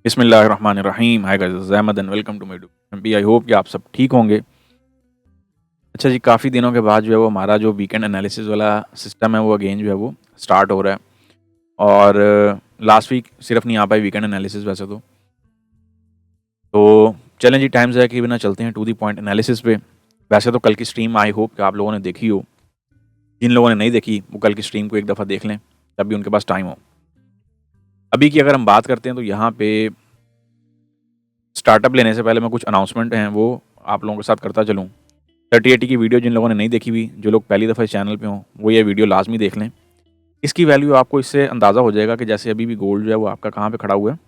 बिस्मिल्लाहिर्रहमानिर्रहीम। Hi guys, Ahmad and welcome to my YouTube. I hope कि आप सब ठीक होंगे। अच्छा जी, काफ़ी दिनों के बाद जो है वो हमारा जो वीकेंड एनालिसिस वाला सिस्टम है वो अगेन जो है वो स्टार्ट हो रहा है। और लास्ट वीक सिर्फ नहीं आ पाई वीकेंड एनालिसिस वैसे तो चलें जी, टाइम ज़ाया किए बिना चलते हैं टू दी पॉइंट एनालिसिस पे। वैसे तो कल की स्ट्रीम आई होप कि आप लोगों ने देखी हो। जिन लोगों ने नहीं देखी वो कल की स्ट्रीम को एक दफ़ा देख लें, तब भी उनके पास टाइम हो। अभी की अगर हम बात करते हैं तो यहाँ पे स्टार्टअप लेने से पहले मैं कुछ अनाउंसमेंट हैं वो आप लोगों के साथ करता चलूँ। 3080 की वीडियो जिन लोगों ने नहीं देखी हुई, जो लोग पहली दफ़ा इस चैनल पे हों, वो ये वीडियो लाज़मी देख लें। इसकी वैल्यू आपको इससे अंदाज़ा हो जाएगा कि जैसे अभी भी गोल्ड जो है वो आपका कहाँ पे खड़ा हुआ है,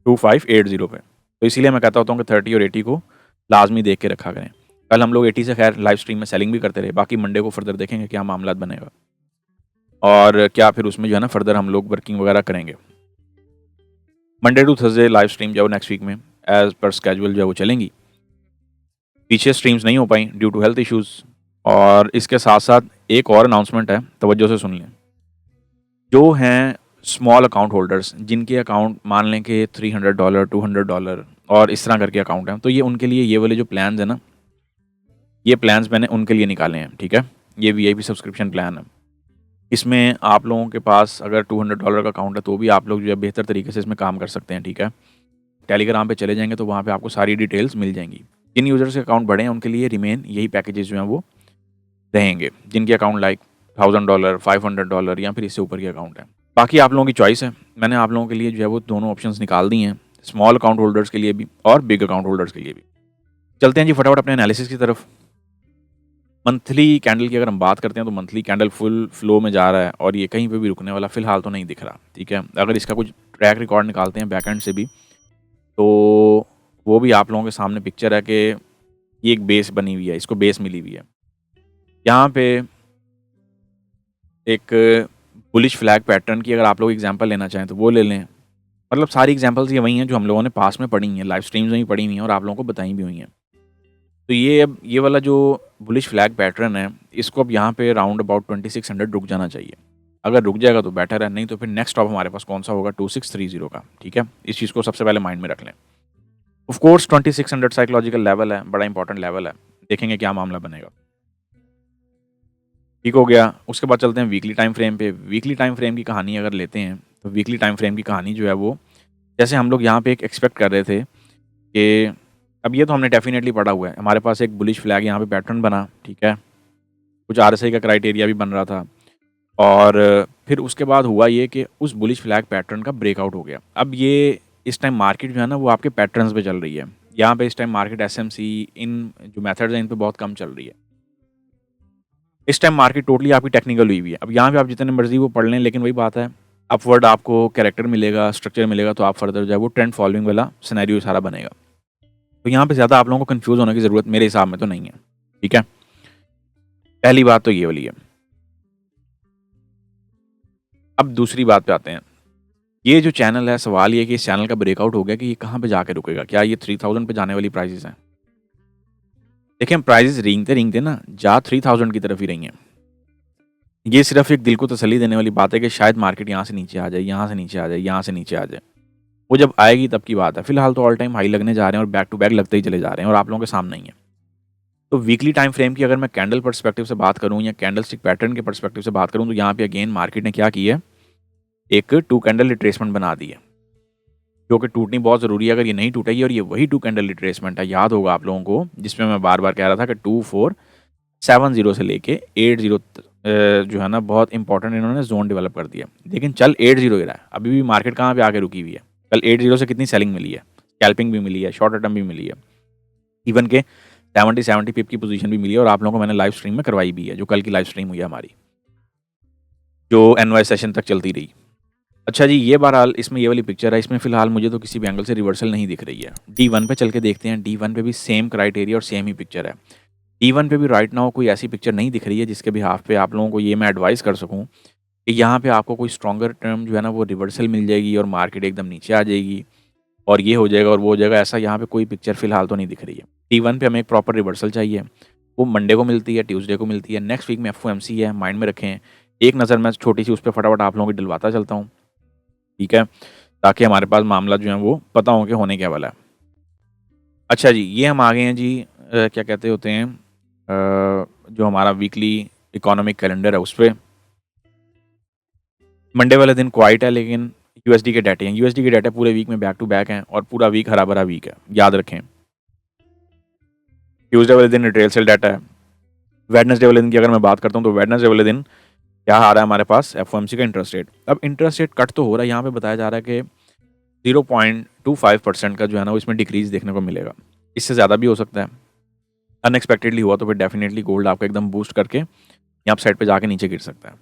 2580 पे। तो इसीलिए मैं कहता होता हूँ कि 30 और 80 को लाज़मी देख के रखा करें। कल हम लोग 80 से खैर लाइव स्ट्रीम में सेलिंग भी करते रहे, बाकी मंडे को फर्दर देखेंगे क्या मामला बनेगा और क्या फिर उसमें जो है ना फर्दर हम लोग वर्किंग वगैरह करेंगे। Monday to Thursday live stream जो है नेक्स्ट वीक में एज़ पर स्केजुअल जो है वो चलेंगी। पीछे स्ट्रीम्स नहीं हो पाई ड्यू टू हेल्थ इश्यूज़। और इसके साथ-साथ एक और अनाउंसमेंट है, तवज्जो से सुन लें। जो हैं स्मॉल अकाउंट होल्डर्स, जिनके अकाउंट मान लें कि $300, $200 और इस तरह करके अकाउंट हैं, तो ये उनके लिए ये वाले जो प्लान्स हैं ना, ये प्लान्स मैंने उनके लिए निकाले हैं, ठीक है? ये वीआईपी सब्सक्रिप्शन प्लान है। इसमें आप लोगों के पास अगर $200 का अकाउंट है, तो भी आप लोग जो है बेहतर तरीके से इसमें काम कर सकते हैं, ठीक है? टेलीग्राम पे चले जाएँगे तो वहाँ पे आपको सारी डिटेल्स मिल जाएँगी। जिन यूज़र्स के अकाउंट बड़े हैं, उनके लिए रिमेन यही पैकेजेज़ जो हैं वो रहेंगे, जिनके अकाउंट लाइक $1000, $500 या फिर इससे ऊपर के अकाउंट हैं। बाकी आप लोगों की चॉइस है। मैंने आप लोगों के लिए जो है वो दोनों ऑप्शंस निकाल दिए हैं, स्मॉल अकाउंट होल्डर्स के लिए भी और बिग अकाउंट होल्डर्स के लिए भी। चलते हैं जी फटाफट अपने एनालिसिस की तरफ। मंथली कैंडल की अगर हम बात करते हैं तो मंथली कैंडल फुल फ्लो में जा रहा है और ये कहीं पे भी रुकने वाला फ़िलहाल तो नहीं दिख रहा, ठीक है? अगर इसका कुछ ट्रैक रिकॉर्ड निकालते हैं बैकएंड से भी, तो वो भी आप लोगों के सामने पिक्चर है कि ये एक बेस बनी हुई है, इसको बेस मिली हुई है। यहाँ पे एक बुलिश फ्लैग पैटर्न की अगर आप लोग एग्जांपल लेना चाहें तो वो ले लें। मतलब सारी एग्जांपल्स ये वही हैं जो हम लोगों ने पास में पढ़ी हैं, लाइव स्ट्रीम्स में भी पढ़ी हुई हैं और आप लोगों को बताई भी हुई हैं। तो ये अब ये वाला जो बुलिश फ्लैग पैटर्न है, इसको अब यहाँ पे राउंड अबाउट 2600 रुक जाना चाहिए। अगर रुक जाएगा तो बेटर है, नहीं तो फिर नेक्स्ट स्टॉप हमारे पास कौन-सा होगा 2630 का, ठीक है? इस चीज़ को सबसे पहले माइंड में रख लें। ऑफ कोर्स 2600 साइकोलॉजिकल लेवल है, बड़ा इंपॉर्टेंट लेवल है। देखेंगे क्या मामला बनेगा। ठीक हो गया। उसके बाद चलते हैं वीकली टाइम फ्रेम पे। वीकली टाइम फ्रेम की कहानी अगर लेते हैं, तो वीकली टाइम फ्रेम की कहानी जो है वो जैसे हम लोग यहाँ पे एक एक्सपेक्ट कर रहे थे कि अब ये तो हमने डेफ़िनेटली पढ़ा हुआ है। हमारे पास एक बुलिश फ्लैग यहाँ पे पैटर्न बना, ठीक है? कुछ आरएसआई का क्राइटेरिया भी बन रहा था और फिर उसके बाद हुआ ये कि उस बुलिश फ्लैग पैटर्न का ब्रेकआउट हो गया। अब ये इस टाइम मार्केट जो है ना वो आपके पैटर्न्स पे चल रही है। यहाँ पे इस टाइम मार्केट एसएमसी इन जो मेथड्स हैं इन पे बहुत कम चल रही है। इस टाइम मार्केट टोटली आपकी टेक्निकल हुई हुई है। अब यहाँ पे आप जितने मर्ज़ी वो पढ़ लें, लेकिन वही बात है, अपवर्ड आपको कैरेक्टर मिलेगा, स्ट्रक्चर मिलेगा, तो आप फर्दर जो है वो ट्रेंड फॉलोइंग वाला सिनेरियो सारा बनेगा। तो यहाँ पे ज़्यादा आप लोगों को कन्फ्यूज़ होने की ज़रूरत मेरे हिसाब में तो नहीं है, ठीक है? पहली बात तो ये वाली है। अब दूसरी बात पे आते हैं। ये जो चैनल है, सवाल ये है कि इस चैनल का ब्रेकआउट हो गया कि ये कहाँ पे जाके रुकेगा? क्या ये 3000 पे जाने वाली प्राइसेज़ हैं? देखिए, प्राइसेज़ रेंगते-रेंगते ना जा 3000 की तरफ ही रही हैं। ये सिर्फ़ एक दिल को तसल्ली देने वाली बात है कि शायद मार्केट यहाँ से नीचे आ जाए, यहाँ से नीचे आ जाए, यहाँ से नीचे आ जाए। वो जब आएगी तब की बात है। फ़िलहाल तो ऑल टाइम हाई लगने जा रहे हैं और बैक टू बैक लगते ही चले जा रहे हैं और आप लोगों के सामने ही है। तो वीकली टाइम फ्रेम की अगर मैं कैंडल पर्सपेक्टिव से बात करूँ या कैंडलस्टिक पैटर्न के पर्सपेक्टिव से बात करूँ तो यहाँ पे अगेन मार्केट ने क्या की है, एक 2 कैंडल रिट्रेसमेंट बना दी है, जो कि टूटनी बहुत ज़रूरी है। अगर ये नहीं टूटेगी और ये वही 2 कैंडल रिट्रेसमेंट है, याद होगा आप लोगों को, जिसमें मैं बार-बार कह रहा था कि 2470 से लेके 80 जो है ना बहुत इंपॉर्टेंट इन्होंने ज़ोन डेवलप कर दिया। लेकिन चल 80 ही रहा है। अभी भी मार्केट कहाँ पे आके रुकी हुई है। कल 80 से कितनी सेलिंग मिली है, स्कैल्पिंग भी मिली है, शॉर्ट टर्म भी मिली है। इवन के 70 पिप की पोजीशन भी मिली है और आप लोगों को मैंने लाइव स्ट्रीम में करवाई भी है, जो कल की लाइव स्ट्रीम हुई है हमारी, जो एनवाई सेशन तक चलती रही। अच्छा जी, ये बहरहाल इसमें ये वाली पिक्चर है, इसमें फ़िलहाल मुझे तो किसी भी एंगल से रिवर्सल नहीं दिख रही है। D1 पे चल के देखते हैं, D1 पे भी सेम क्राइटेरिया और सेम ही पिक्चर है। D1 पे भी राइट नाउ कोई ऐसी पिक्चर नहीं दिख रही है जिसके बिहाफ़ पे आप लोगों को ये मैं एडवाइस कर सकूँ कि यहाँ पे आपको कोई स्ट्रॉन्गर टर्म जो है ना वो रिवर्सल मिल जाएगी और मार्केट एकदम नीचे आ जाएगी और ये हो जाएगा और वो हो जाएगा, ऐसा यहाँ पे कोई पिक्चर फ़िलहाल तो नहीं दिख रही है। D1 पे हमें एक प्रॉपर रिवर्सल चाहिए, वो मंडे को मिलती है, ट्यूसडे को मिलती है, नेक्स्ट वीक में FOMC है, माइंड में रखें। एक नज़र मैं छोटी-सी उस पे फटाफट आप लोगों की डलवाता चलता हूँ, ठीक है? ताकि हमारे पास मामला जो है वो पता हो कि होने क्या वाला है। अच्छा जी, ये हम आ गए हैं जी क्या कहते होते हैं जो हमारा वीकली इकोनॉमिक कैलेंडर है उस पे। मंडे वाले दिन क्वाइट है लेकिन यूएसडी के डाटे हैं। यूएसडी के डाटे पूरे वीक में बैक टू बैक हैं और पूरा वीक हरा-भरा वीक है, याद रखें। ट्यूसडे वाले दिन रिटेल सेल डाटा है। वेडनेसडे वाले दिन की अगर मैं बात करता हूँ तो वेडनेसडे वाले दिन क्या आ रहा है हमारे पास एफओएमसी का इंटरेस्ट रेट। अब इंटरेस्ट रेट कट तो हो रहा है, यहाँ पे बताया जा रहा है कि 0.25% का जो है ना वो इसमें डिक्रीज देखने को मिलेगा। इससे ज़्यादा भी हो सकता है। अनएक्सपेक्टेडली हुआ तो फिर डेफिनेटली गोल्ड आपको एकदम बूस्ट करके यहाँ साइड पे जाके नीचे गिर सकता है।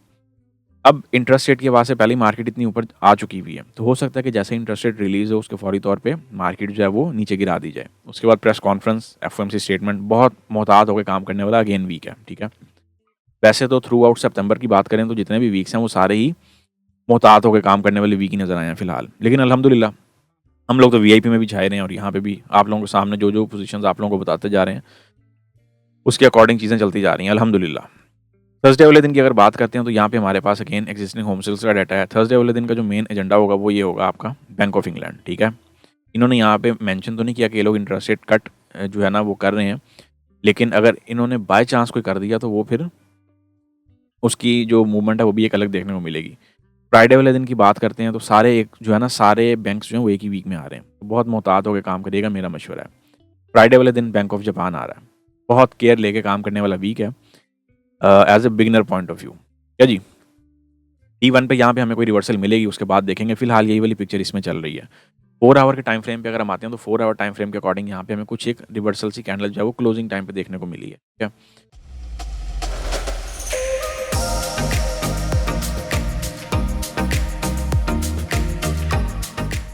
अब इंटरेस्ट रेट की आवाज़ से पहले ही मार्केट इतनी ऊपर आ चुकी हुई है, तो हो सकता है कि जैसे इंटरेस्ट रेट रिलीज़ हो उसके फौरी तौर पे मार्केट जो है वो नीचे गिरा दी जाए। उसके बाद प्रेस कॉन्फ्रेंस, एफओएमसी स्टेटमेंट, बहुत मोहतात होकर काम करने वाला अगेन वीक है, ठीक है। वैसे तो थ्रू आउट सितंबर की बात करें तो जितने भी वीक्स हैं वो सारे ही मोहतात होकर काम करने वाले वीक ही नज़र आए हैं फिलहाल। लेकिन अल्हम्दुलिल्लाह हम लोग तो वीआईपी में भी छाए रहे हैं और यहाँ पे भी आप लोगों के सामने जो पोजीशंस आप लोगों को बताते जा रहे हैं उसके अकॉर्डिंग चीज़ें चलती जा रही हैं अल्हम्दुलिल्लाह। थर्सडे वाले दिन की अगर बात करते हैं तो यहाँ पे हमारे पास अगेन एक्जिस्टिंग होम सेल्स का डाटा है। थर्सडे वाले दिन का जो मेन एजेंडा होगा वो ये होगा आपका बैंक ऑफ इंग्लैंड, ठीक है। इन्होंने यहाँ पे मेंशन तो नहीं किया कि ये लोग इंटरेस्ट रेट कट जो है ना वो कर रहे हैं, लेकिन अगर इन्होंने बाय चांस कोई कर दिया तो वो फिर उसकी जो मूवमेंट है वो भी एक अलग देखने को मिलेगी। फ्राइडे वाले दिन की बात करते हैं तो सारे एक जो है ना सारे बैंक्स जो हैं वो एक ही वीक में आ रहे हैं, तो बहुत मोहतात होकर काम करिएगा, मेरा मशवरा है। फ्राइडे वाले दिन बैंक ऑफ जापान आ रहा है, बहुत केयर लेके काम करने वाला वीक है as a beginner point of view. क्या जी, T1 पे यहाँ पे हमें कोई रिवर्सल मिलेगी उसके बाद देखेंगे। फिलहाल यही वाली पिक्चर इसमें चल रही है। 4 आवर के टाइम फ्रेम पे अगर हम आते हैं तो 4 आवर टाइम फ्रेम के अकॉर्डिंग यहाँ पे हमें कुछ एक रिवर्सल सी कैंडल जो है वो क्लोजिंग टाइम पे देखने को मिली है, ठीक है।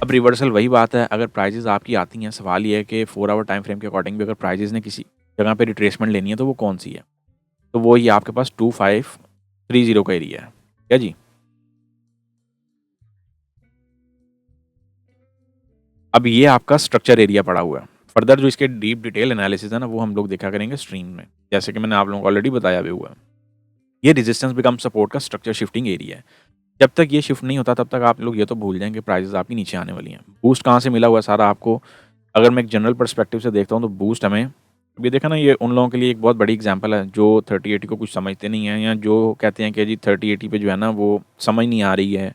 अब रिवर्सल वही बात है, अगर प्राइजेस आपकी आती हैं, सवाल ये है कि 4 आवर टाइम फ्रेम के अकॉर्डिंग भी अगर प्राइजेस ने किसी जगह पे रिट्रेसमेंट लेनी है तो वो कौन सी है, तो वो ये आपके पास 2530 का एरिया है, क्या जी। अब ये आपका स्ट्रक्चर एरिया पड़ा हुआ है। फर्दर जो इसके डीप डिटेल एनालिसिस है ना वो हम लोग देखा करेंगे स्ट्रीम में, जैसे कि मैंने आप लोगों को ऑलरेडी बताया भी हुआ है। ये रेजिस्टेंस बिकम सपोर्ट का स्ट्रक्चर शिफ्टिंग एरिया है। जब तक ये शिफ्ट नहीं होता तब तक आप लोग ये तो भूल जाएंगे प्राइसेस आपकी नीचे आने वाली हैं। बूस्ट कहाँ से मिला हुआ है सारा आपको, अगर मैं एक जनरल पर्सपेक्टिव से देखता हूँ तो बूस्ट हमें ये देखा ना, ये उन लोगों के लिए एक बहुत बड़ी एग्जांपल है जो 3080 को कुछ समझते नहीं हैं या जो कहते हैं कि जी 3080 पे जो है ना वो समझ नहीं आ रही है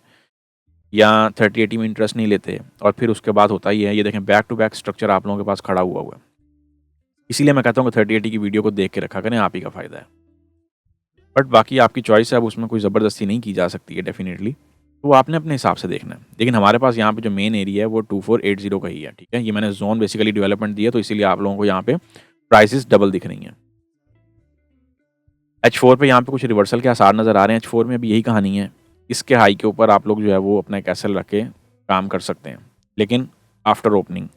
या 3080 में इंटरेस्ट नहीं लेते, और फिर उसके बाद होता ही है ये देखें बैक टू बैक स्ट्रक्चर आप लोगों के पास खड़ा हुआ है। इसीलिए मैं कहता हूँ कि 3080 की वीडियो को देख के रखा करें, आप ही का फ़ायदा है। बट बाकी आपकी चॉइस है, अब उसमें कोई ज़बरदस्ती नहीं की जा सकती है डेफिनेटली, तो वो आपने अपने हिसाब से देखना है। लेकिन हमारे पास यहाँ पे जो मेन एरिया है वो 2480 का ही है, ठीक है। ये मैंने जोन बेसिकली डेवलपमेंट दिया तो इसीलिए आप लोगों को यहाँ पे प्राइसेस डबल दिख रही हैं। H4 पे यहाँ पे कुछ रिवर्सल के आसार नज़र आ रहे हैं। H4 में भी यही कहानी है, इसके हाई के ऊपर आप लोग जो है वो अपना एक एसएल रख के काम कर सकते हैं, लेकिन आफ्टर ओपनिंग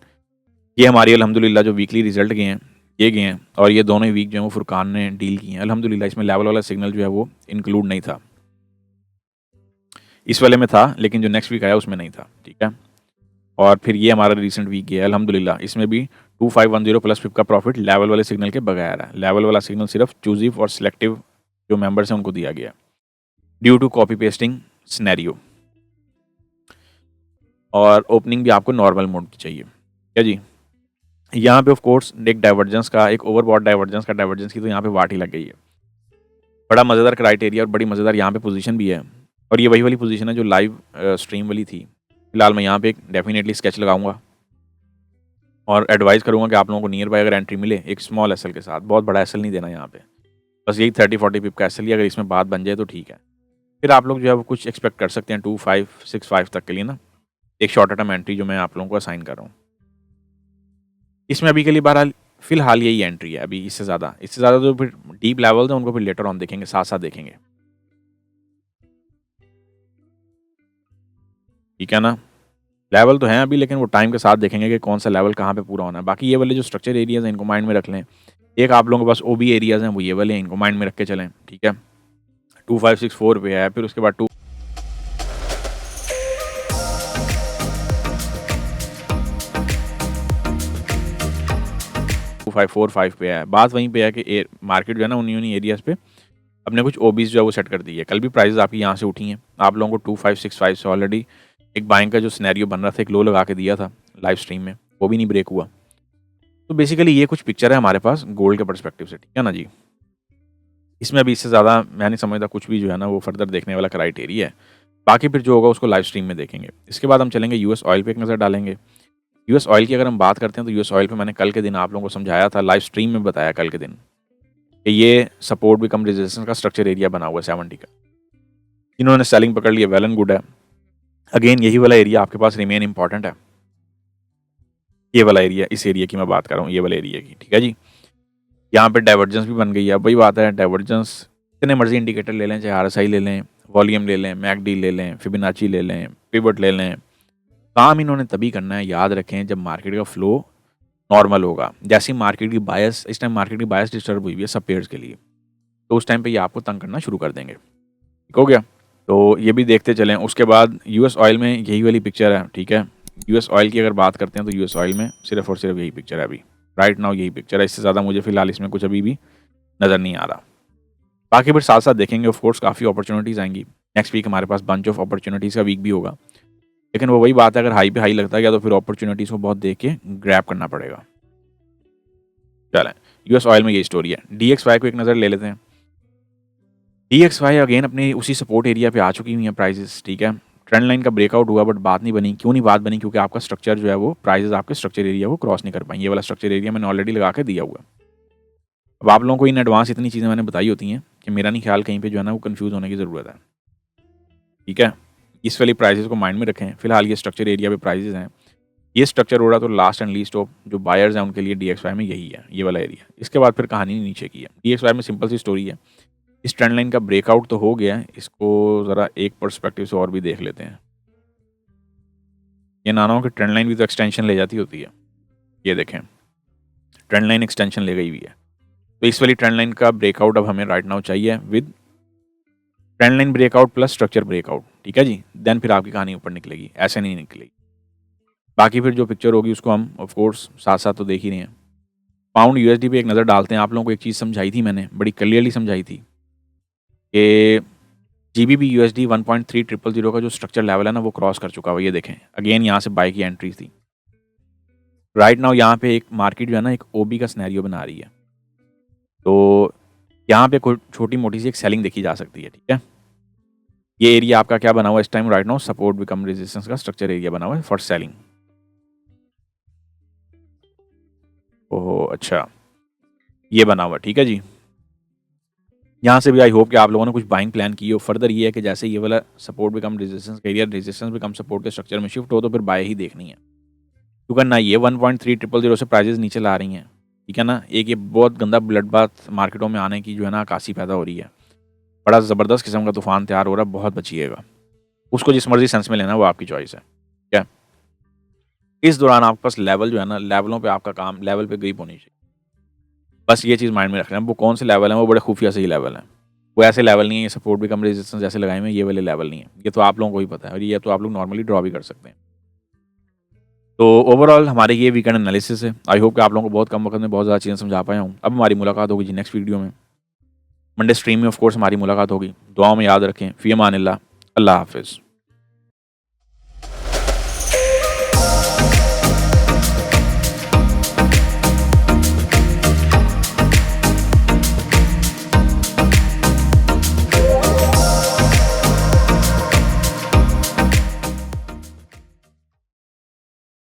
ये हमारी अल्हम्दुलिल्लाह जो वीकली रिजल्ट गए हैं ये गए हैं, और ये दोनों ही वीक जो है वो फुरकान ने डील किए हैं अल्हम्दुलिल्लाह। इसमें लेवल वाला सिग्नल जो है वो इंक्लूड नहीं था, इस वाले में था लेकिन जो नेक्स्ट वीक आया उसमें नहीं था, ठीक है। और फिर ये हमारा रिसेंट वीक गया अल्हम्दुलिल्लाह, इसमें भी 2510 प्लस फिप का प्रॉफिट लेवल वाले सिग्नल के बगैर है। लेवल वाला सिग्नल सिर्फ चूजिव और सिलेक्टिव जो मेंबर्स हैं उनको दिया गया due to copy pasting scenario, और ओपनिंग भी आपको नॉर्मल मोड की चाहिए, क्या जी। यहाँ पे ऑफ कोर्स एक डाइवर्जेंस का, एक ओवरबॉट डाइवर्जेंस की तो यहाँ पे वाट ही लग गई है। बड़ा मज़ेदार क्राइटेरिया और बड़ी मज़ेदार यहाँ पे पोजीशन भी है, और ये वही वाली पोजीशन है जो लाइव स्ट्रीम वाली थी। फिलहाल मैं यहाँ पे एक डेफिनेटली स्केच लगाऊंगा और एडवाइस करूँगा कि आप लोगों को नियर बाय अगर एंट्री मिले एक स्मॉल एसएल के साथ, बहुत बड़ा एसएल नहीं देना यहाँ पे, बस यही 30-40 पिप का एसएल ही, अगर इसमें बात बन जाए तो ठीक है। फिर आप लोग जो है वो कुछ एक्सपेक्ट कर सकते हैं 2565 तक के लिए ना, एक शॉर्ट टर्म एंट्री जो मैं आप लोगों को असाइन कर रहा हूँ। इसमें अभी के लिए बहरहाल फिलहाल यही एंट्री है, अभी इससे ज़्यादा जो फिर डीप लेवल्स हैं उनको फिर लेटर ऑन देखेंगे, साथ साथ देखेंगे, ठीक है ना। लेवल तो हैं अभी, लेकिन वो टाइम के साथ देखेंगे कि कौन सा लेवल कहाँ पे पूरा होना है। बाकी ये वाले जो स्ट्रक्चर एरियाज़ हैं इनको माइंड में रख लें। एक आप लोगों के पास ओबी एरियाज़ हैं वो ये वाले हैं, इनको माइंड में रख के चलें, ठीक है। 2564 पे है, फिर उसके बाद 2545 पे है। बात वहीं पे है कि मार्केट जो है ना उन्हीं एरियाज़ पे अपने कुछ ओबीज जो है वो सेट कर दी है। कल भी प्राइसेस आपकी यहाँ से उठी हैं, आप लोगों को 2565 से ऑलरेडी एक बाइंग का जो सिनेरियो बन रहा था, एक लो लगा के दिया था लाइव स्ट्रीम में, वो भी नहीं ब्रेक हुआ। तो बेसिकली ये कुछ पिक्चर है हमारे पास गोल्ड के पर्सपेक्टिव से, ठीक है ना जी। इसमें अभी इससे ज़्यादा मैं नहीं समझता कुछ भी जो है ना वो फर्दर देखने वाला क्राइटेरिया है। बाकी फिर जो होगा उसको लाइव स्ट्रीम में देखेंगे। इसके बाद हम चलेंगे यूएस ऑयल पे एक नज़र डालेंगे। यूएस ऑयल की अगर हम बात करते हैं तो यूएस ऑयल पे मैंने कल के दिन आप लोगों को समझाया था, लाइव स्ट्रीम में बताया कल के दिन कि ये सपोर्ट भी कम रेजिस्टेंस का स्ट्रक्चर एरिया बना हुआ है 70 का। इन्होंने सेलिंग पकड़ लिया, वेल एंड गुड है। अगेन यही वाला एरिया आपके पास रिमेन इंपॉर्टेंट है। ये वाला एरिया, इस एरिया की मैं बात कर रहा हूँ, ये वाला एरिया की, ठीक है जी। यहाँ पे डाइवर्जेंस भी बन गई है। वही बात है, डाइवर्जेंस कितने मर्जी इंडिकेटर ले लें, चाहे आरएसआई ले लें, वॉल्यूम ले लें, मैकडी ले लें, फिबोनाची ले लें, पिवट ले लें, काम इन्होंने तभी करना है, याद रखें, जब मार्केट का फ्लो नॉर्मल होगा। जैसे मार्केट की बायस, इस टाइम मार्केट की बायस डिस्टर्ब हुई है सब पेयर्स के लिए, तो उस टाइम पे ये आपको तंग करना शुरू कर देंगे। ठीक हो गया, तो ये भी देखते चलें। उसके बाद यूएस ऑयल में यही वाली पिक्चर है, ठीक है। यूएस ऑयल की अगर बात करते हैं तो यूएस ऑयल में सिर्फ और सिर्फ यही पिक्चर है अभी, राइट नाउ यही पिक्चर है। इससे ज़्यादा मुझे फिलहाल इसमें कुछ अभी भी नज़र नहीं आ रहा। बाकी फिर साथ साथ देखेंगे, ऑफ कोर्स काफ़ी अपॉर्चुनिटीज़ आएंगी। नेक्स्ट वीक हमारे पास बंच ऑफ अपॉर्चुनिटीज़ का वीक भी होगा, लेकिन वो वही बात है, अगर हाई पे हाई लगता गया तो फिर अपॉर्चुनिटीज़ को बहुत देख के ग्रैब करना पड़ेगा। चलें, यूएस ऑयल में ये स्टोरी है। डीएक्सवाई को एक नज़र ले लेते हैं। डीएक्सवाई अगेन अपनी उसी सपोर्ट एरिया पे आ चुकी हुई है प्राइजेस, ठीक है। ट्रेंड लाइन का ब्रेकआउट हुआ बट बात नहीं बनी। क्यों नहीं बात बनी? क्योंकि आपका स्ट्रक्चर जो है वो प्राइजेस आपके स्ट्रक्चर एरिया को क्रॉस नहीं कर पाई। ये वाला स्ट्रक्चर एरिया मैंने ऑलरेडी लगा के दिया हुआ है। अब आप लोगों को इन एडवांस इतनी चीज़ें मैंने बताई होती हैं कि मेरा नहीं ख्याल कहीं पे जो है ना वो कंफ्यूज होने की ज़रूरत है, ठीक है। इस वाली प्राइजेस को माइंड में रखें। फिलहाल ये स्ट्रक्चर एरिया पे प्राइजेस हैं, ये स्ट्रक्चर हो रहा तो लास्ट एंड लीस्ट ऑफ जो बायर्स हैं उनके लिए डीएक्सवाई में यही है, ये वाला एरिया। इसके बाद फिर कहानी नीचे की है। डीएक्सवाई में सिंपल सी स्टोरी है, इस ट्रेंड लाइन का ब्रेकआउट तो हो गया है, इसको ज़रा एक पर्सपेक्टिव से और भी देख लेते हैं। ये ना हो कि ट्रेंड लाइन भी तो एक्सटेंशन ले जाती होती है। ये देखें, ट्रेंड लाइन एक्सटेंशन ले गई हुई है, तो इस वाली ट्रेंड लाइन का ब्रेकआउट अब हमें राइट नाउ चाहिए with trend line breakout plus structure breakout, ठीक है जी। देन फिर आपकी कहानी ऊपर निकलेगी, ऐसे नहीं निकलेगी। बाकी फिर जो पिक्चर होगी उसको हम ऑफ कोर्स साथ साथ तो देख ही रहे हैं। पाउंड यूएसडी पे एक नज़र डालते हैं। आप लोगों को एक चीज़ समझाई थी मैंने, बड़ी क्लियरली समझाई थी कि जीबीपी यूएसडी 1.3000 का जो स्ट्रक्चर लेवल है ना वो क्रॉस कर चुका हुआ। ये देखें, अगेन यहाँ से बाय की एंट्री थी। राइट नाउ यहाँ पे एक मार्केट जो है ना एक ओबी का सिनेरियो बना रही है, तो यहाँ पे कोई छोटी मोटी सी एक सेलिंग देखी जा सकती है, ठीक है। ये एरिया आपका क्या बना हुआ है इस time? Right now support become resistance का स्ट्रक्चर एरिया बना हुआ है फॉर सेलिंग। ओहो अच्छा, ये बना हुआ, ठीक है जी। यहाँ से भी आई होप कि आप लोगों ने कुछ बाइंग प्लान की हो। फर्दर ये है कि जैसे ये वाला सपोर्ट बिकम रेजिस्टेंस का एरिया, रेजिस्टेंस बिकम सपोर्ट के स्ट्रक्चर में शिफ्ट हो तो फिर बाय ही देखनी है, क्योंकि ना ये 1.3000 से प्राइजेस नीचे ला रही हैं, ठीक है ना। एक ये बहुत गंदा ब्लड बाथ मार्केटों में आने की जो है ना आकाशी पैदा हो रही है, बड़ा ज़बरदस्त किस्म का तूफान तैयार हो रहा है, बहुत बचिएगा। उसको जिस मर्जी सेंस में लेना है वो आपकी चॉइस है, क्या। इस दौरान आपके पास लेवल जो है ना, लेवलों पे आपका काम, लेवल पे ग्रिप होनी चाहिए। बस ये चीज़ माइंड में रखना है। वो कौन से लेवल हैं? वो बड़े खुफिया से ही लेवल हैं। वो ऐसे लेवल नहीं है, ये सपोर्ट भी कम रेजिस्टेंस जैसे लगाए हुए, ये वाले लेवल नहीं है। ये तो आप लोगों को ही पता है, और ये तो आप लोग नॉर्मली ड्रॉ भी कर सकते हैं। तो ओवरऑल हमारे ये वीकेंड एनालिसिस है। आई होप कि आप लोगों को बहुत कम वक्त में बहुत ज़्यादा चीज़ें समझा पाया हूँ। अब हमारी मुलाकात होगी जी नेक्स्ट वीडियो में, मंडे स्ट्रीम में ऑफ कोर्स हमारी मुलाकात होगी। दुआओं में याद रखें। फ़ी अमानिल्लाह, अल्लाह हाफ़िज़।